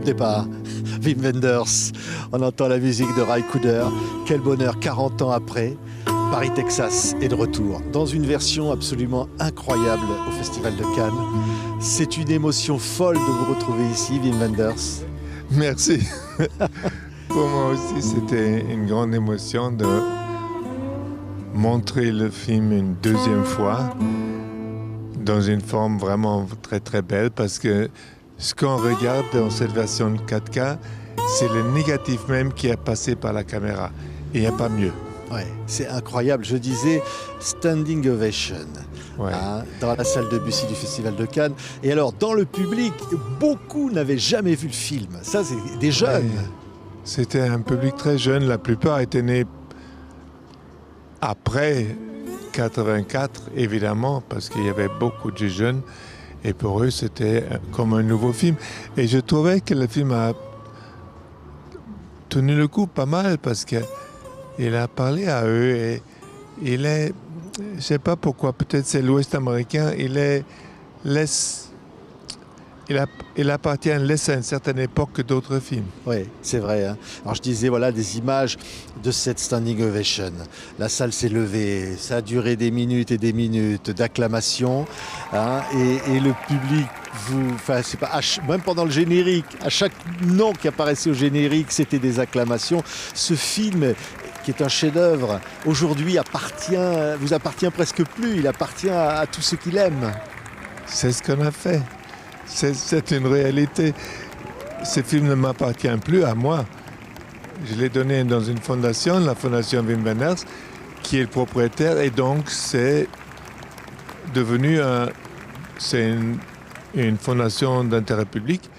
de départ. Wim Wenders. On entend la musique de Ry Cooder. Quel bonheur, 40 ans après. Paris, Texas est de retour. Dans une version absolument incroyable au Festival de Cannes. C'est une émotion folle de vous retrouver ici, Wim Wenders. Merci. Pour moi aussi, c'était une grande émotion de montrer le film une deuxième fois dans une forme vraiment très très belle parce que ce qu'on regarde dans cette version 4K, c'est le négatif même qui est passé par la caméra. Il n'y a pas mieux. Ouais, c'est incroyable. Je disais standing ovation dans la salle de Bussy du Festival de Cannes. Et alors, dans le public, beaucoup n'avaient jamais vu le film. Ça, c'est des jeunes. Ouais. C'était un public très jeune. La plupart étaient nés après 84, évidemment, parce qu'il y avait beaucoup de jeunes. Et pour eux, c'était comme un nouveau film. Et je trouvais que le film a tenu le coup pas mal parce qu'il a parlé à eux. Et il est, je ne sais pas pourquoi, peut-être c'est l'Ouest américain, il appartient à une certaine époque que d'autres films. Oui, c'est vrai. Hein. Alors je disais, voilà, des images de cette standing ovation. La salle s'est levée, ça a duré des minutes et des minutes d'acclamation. Hein, et le public, c'est pas, même pendant le générique, à chaque nom qui apparaissait au générique, c'était des acclamations. Ce film, qui est un chef-d'œuvre, aujourd'hui vous appartient presque plus, il appartient à tous ceux qui l'aiment. C'est ce qu'on a fait. C'est une réalité. Ce film ne m'appartient plus à moi. Je l'ai donné dans une fondation, la fondation Wim Wenders, qui est le propriétaire, et donc c'est devenu une fondation d'intérêt public,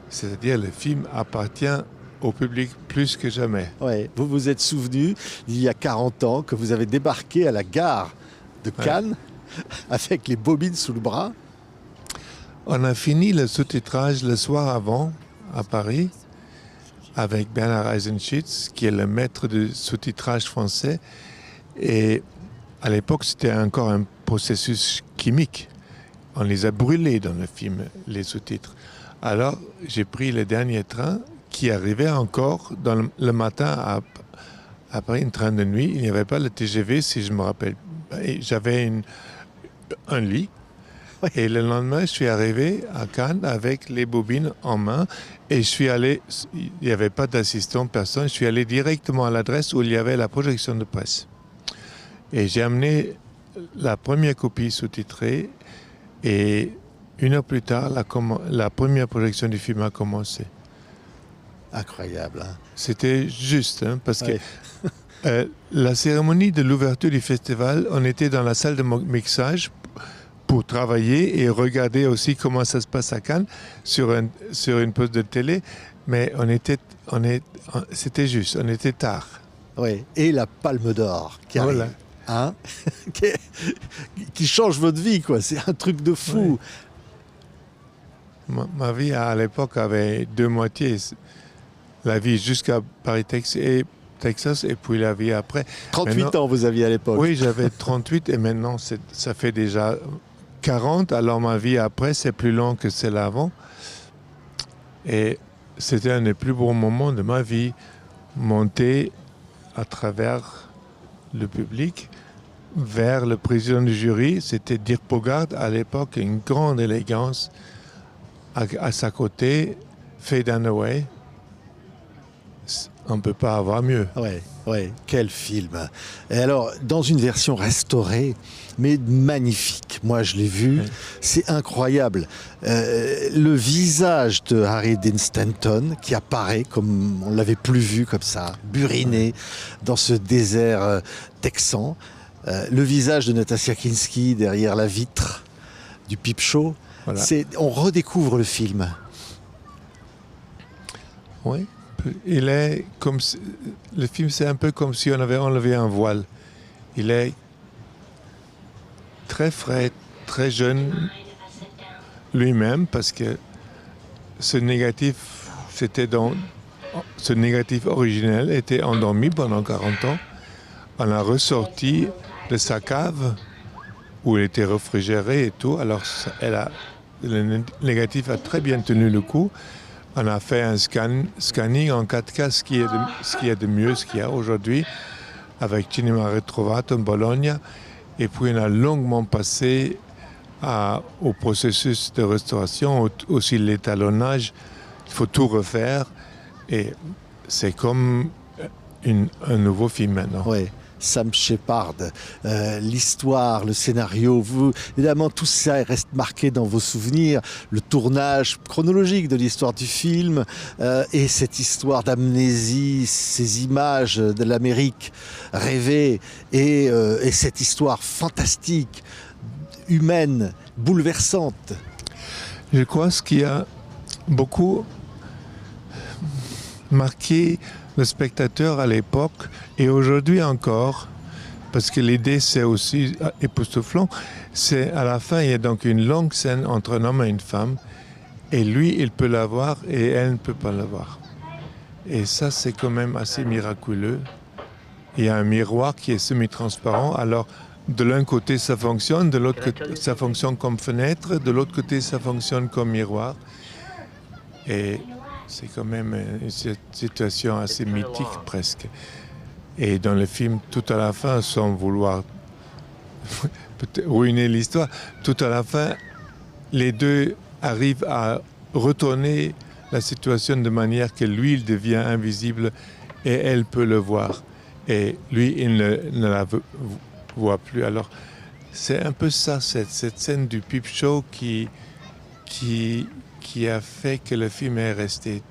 c'est-à-dire le film appartient au public plus que jamais. Ouais. Vous vous êtes souvenu, il y a 40 ans, que vous avez débarqué à la gare de Cannes avec les bobines sous le bras. On a fini le sous-titrage le soir avant, à Paris, avec Bernard Eisenschitz, qui est le maître du sous-titrage français. Et à l'époque, c'était encore un processus chimique. On les a brûlés dans le film, les sous-titres. Alors, j'ai pris le dernier train qui arrivait encore le matin à Paris, un train de nuit. Il n'y avait pas le TGV, si je me rappelle. J'avais un lit. Et le lendemain, je suis arrivé à Cannes avec les bobines en main et je suis allé, il n'y avait pas d'assistant, personne, je suis allé directement à l'adresse où il y avait la projection de presse. Et j'ai amené la première copie sous-titrée et 1 heure plus tard, la première projection du film a commencé. Incroyable. Hein. C'était juste, hein, parce que la cérémonie de l'ouverture du festival, on était dans la salle de mixage pour travailler et regarder aussi comment ça se passe à Cannes sur une poste de télé, mais c'était juste, on était tard. Oui, et la Palme d'Or qui arrive, voilà. Hein qui change votre vie, quoi. C'est un truc de fou. Oui. Ma vie à l'époque avait deux moitiés, la vie jusqu'à Paris, Texas, et puis la vie après. 38 ans vous aviez à l'époque. Oui, j'avais 38 et maintenant ça fait déjà 40, alors ma vie après, c'est plus long que celle avant. Et c'était un des plus beaux moments de ma vie, monter à travers le public vers le président du jury. C'était Dirk Bogarde, à l'époque, une grande élégance. À sa côté, Faye Dunaway. On ne peut pas avoir mieux. Ouais, quel film. Et alors, dans une version restaurée, mais magnifique. Moi, je l'ai vu. Oui. C'est incroyable. Le visage de Harry Dean Stanton qui apparaît comme on ne l'avait plus vu comme ça, buriné dans ce désert texan. Le visage de Nastassja Kinski derrière la vitre du Peep Show. Voilà. On redécouvre le film. Oui. Le film, c'est un peu comme si on avait enlevé un voile. Il est très frais, très jeune lui-même, parce que ce négatif originel était endormi pendant 40 ans. On l'a ressorti de sa cave où il était réfrigéré et tout. Alors le négatif a très bien tenu le coup. On a fait un scanning en 4K, ce qui est de mieux, ce qu'il y a aujourd'hui, avec Cinema Retrovato, Bologna. Et puis on a longuement passé au processus de restauration, aussi l'étalonnage. Il faut tout refaire. Et c'est comme un nouveau film maintenant. Oui. Sam Shepard, l'histoire, le scénario, évidemment tout ça reste marqué dans vos souvenirs, le tournage chronologique de l'histoire du film et cette histoire d'amnésie, ces images de l'Amérique rêvée et cette histoire fantastique, humaine, bouleversante. Je crois ce qui a beaucoup marqué le spectateur à l'époque et aujourd'hui encore, parce que l'idée c'est aussi époustouflant, c'est à la fin il y a donc une longue scène entre un homme et une femme et lui il peut la voir et elle ne peut pas la voir. Et ça c'est quand même assez miraculeux. Il y a un miroir qui est semi-transparent, alors de l'un côté ça fonctionne, de l'autre côté ça fonctionne comme fenêtre, de l'autre côté ça fonctionne comme miroir. Et c'est quand même une situation assez mythique presque. Et dans le film, tout à la fin, sans vouloir ruiner l'histoire, tout à la fin, les deux arrivent à retourner la situation de manière que lui, il devient invisible et elle peut le voir. Et lui, il ne la voit plus. Alors, c'est un peu ça, cette scène du peep show qui a fait que le film est resté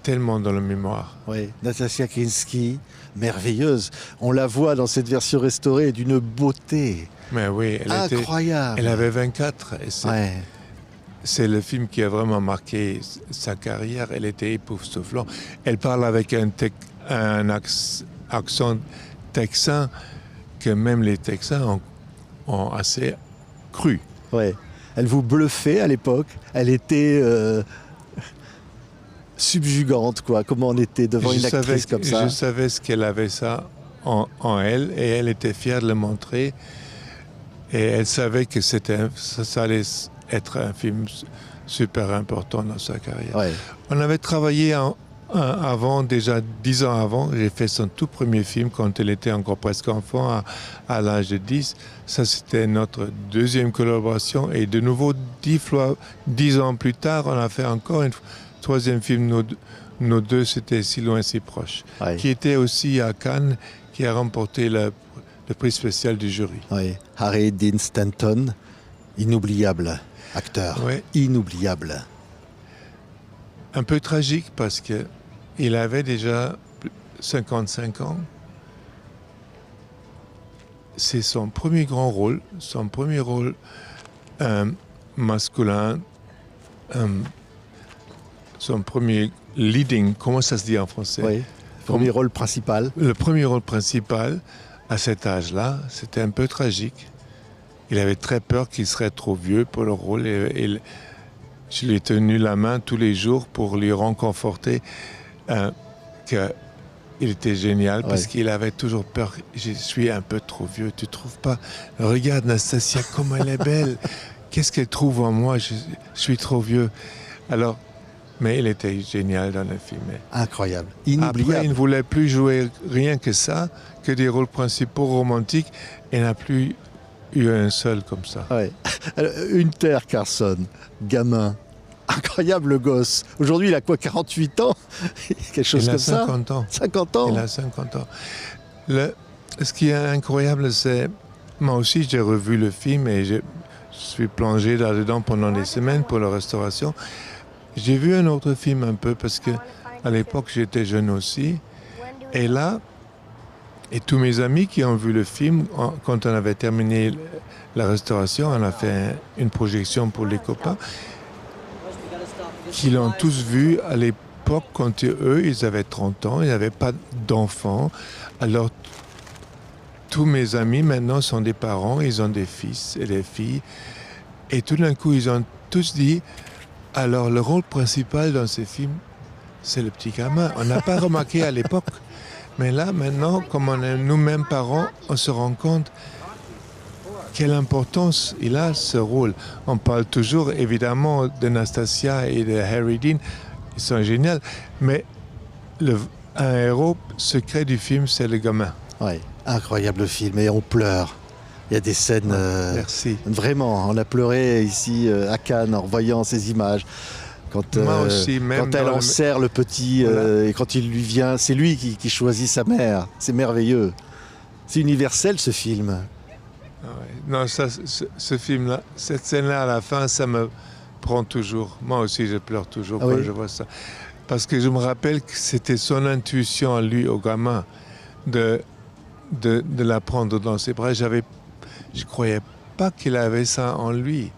tellement dans la mémoire. Oui, Nastassja Kinski, merveilleuse. On la voit dans cette version restaurée d'une beauté. Mais oui, incroyable. Elle avait 24 et c'est le film qui a vraiment marqué sa carrière. Elle était époustouflante. Elle parle avec un accent texan que même les Texans ont assez cru. Ouais. Elle vous bluffait à l'époque. Elle était subjugante, quoi. Comment on était devant une actrice comme ça. Je savais ce qu'elle avait ça en elle et elle était fière de le montrer. Et elle savait que ça allait être un film super important dans sa carrière. Ouais. On avait travaillé avant, déjà 10 ans avant. J'ai fait son tout premier film quand elle était encore presque enfant, à l'âge de 10. Ça, c'était notre deuxième collaboration. Et de nouveau, 10 ans plus tard, on a fait encore un troisième film. Nos deux, c'était Si loin, si proche. Ouais. Qui était aussi à Cannes, qui a remporté le prix spécial du jury. Oui. Harry Dean Stanton, inoubliable acteur. Ouais. Inoubliable. Un peu tragique parce qu'il avait déjà 55 ans. C'est son premier grand rôle, masculin, son premier leading, comment ça se dit en français? Oui, premier rôle principal. Le premier rôle principal, à cet âge-là, c'était un peu tragique. Il avait très peur qu'il serait trop vieux pour le rôle et je lui ai tenu la main tous les jours pour lui réconforter qu'il était génial parce qu'il avait toujours peur. Je suis un peu trop vieux, tu trouves pas? Regarde Nastassja, comme elle est belle. Qu'est-ce qu'elle trouve en moi? Je suis trop vieux. Alors, mais il était génial dans le film. Incroyable, inoubliable. Après, il ne voulait plus jouer rien que ça, que des rôles principaux romantiques. Il n'a plus eu un seul comme ça. Ouais. Hunter Carson, gamin, incroyable gosse. Aujourd'hui, il a quoi, 48 ans? Quelque chose comme ça. 50 ans. 50 ans. Il a 50 ans. Ce qui est incroyable, c'est... Moi aussi, j'ai revu le film et je suis plongé là-dedans pendant des semaines pour la restauration. J'ai vu un autre film un peu parce que à l'époque, j'étais jeune aussi. Et là, et tous mes amis qui ont vu le film, quand on avait terminé la restauration, on a fait une projection pour les copains, qui l'ont tous vu à l'époque quand eux, ils avaient 30 ans, ils n'avaient pas d'enfants. Alors, tous mes amis maintenant sont des parents, ils ont des fils et des filles. Et tout d'un coup, ils ont tous dit, alors le rôle principal dans ces films, c'est le petit gamin. On n'a pas remarqué à l'époque. Mais là, maintenant, comme on est nous-mêmes parents, on se rend compte quelle importance il a, ce rôle. On parle toujours, évidemment, de Nastassja et de Harry Dean ils sont géniaux. Mais un héros secret du film, c'est le gamin. Ouais, incroyable film, et on pleure. Il y a des scènes... Merci. Vraiment, on a pleuré ici à Cannes en voyant ces images. Quand, Moi aussi, même quand elle enserre le petit et quand il lui vient, c'est lui qui choisit sa mère. C'est merveilleux. C'est universel ce film. Ah ouais. Non, ça, ce film-là, cette scène-là à la fin, ça me prend toujours. Moi aussi, je pleure toujours quand je vois ça. Parce que je me rappelle que c'était son intuition à lui, au gamin, de la prendre dans ses bras. Je croyais pas qu'il avait ça en lui.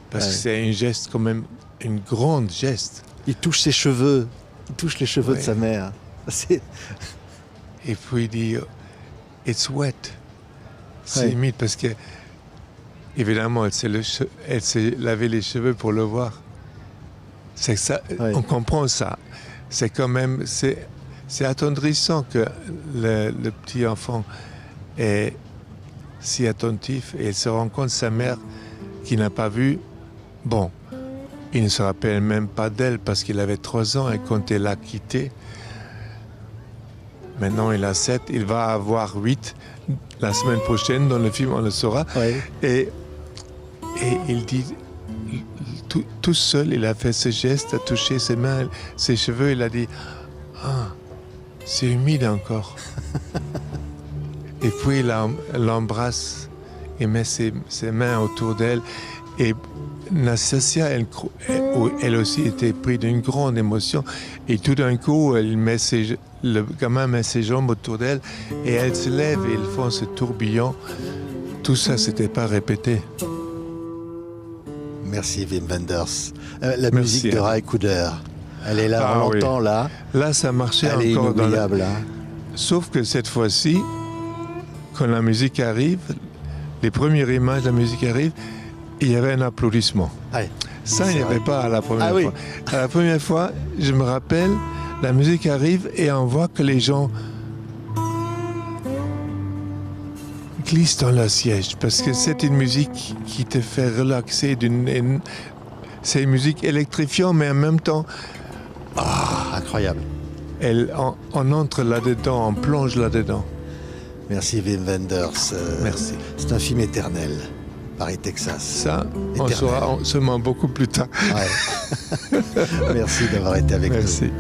Parce que c'est un geste quand même, une grande geste. Il touche ses cheveux. Il touche les cheveux de sa mère. Et puis il dit « It's wet ». C'est limite parce que, évidemment, elle s'est lavé les cheveux pour le voir. C'est ça, on comprend ça. C'est quand même, c'est attendrissant que le petit enfant est si attentif et il se rend compte sa mère qui n'a pas vu. Bon, il ne se rappelle même pas d'elle parce qu'il avait 3 ans et quand elle l'a quitté, maintenant il a 7, il va avoir 8 la semaine prochaine dans le film, on le saura. Et il dit, tout seul, il a fait ce geste, a touché ses mains, ses cheveux, il a dit « Ah, c'est humide encore ». Et puis il l'embrasse, il met ses mains autour d'elle. Et Nastasia, elle aussi était prise d'une grande émotion. Et tout d'un coup, le gamin met ses jambes autour d'elle et elle se lève et ils font ce tourbillon. Tout ça, c'était pas répété. Merci Wim Wenders. La musique de Ry Cooder, elle est là, on l'entend là. Là, ça marchait elle encore. Elle est inoubliable. Sauf que cette fois-ci, quand la musique arrive, les premières images de la musique arrivent, il y avait un applaudissement. Ça, il n'y avait pas à la première fois. À la première fois, je me rappelle, la musique arrive et on voit que les gens glissent dans leur siège parce que c'est une musique qui te fait relaxer. C'est une musique électrifiante, mais en même temps... incroyable. On entre là-dedans, on plonge là-dedans. Merci Wim Wenders. Merci. C'est un film éternel. Paris, Texas. Ça, on saura seulement beaucoup plus tard. Merci d'avoir été avec nous. Merci.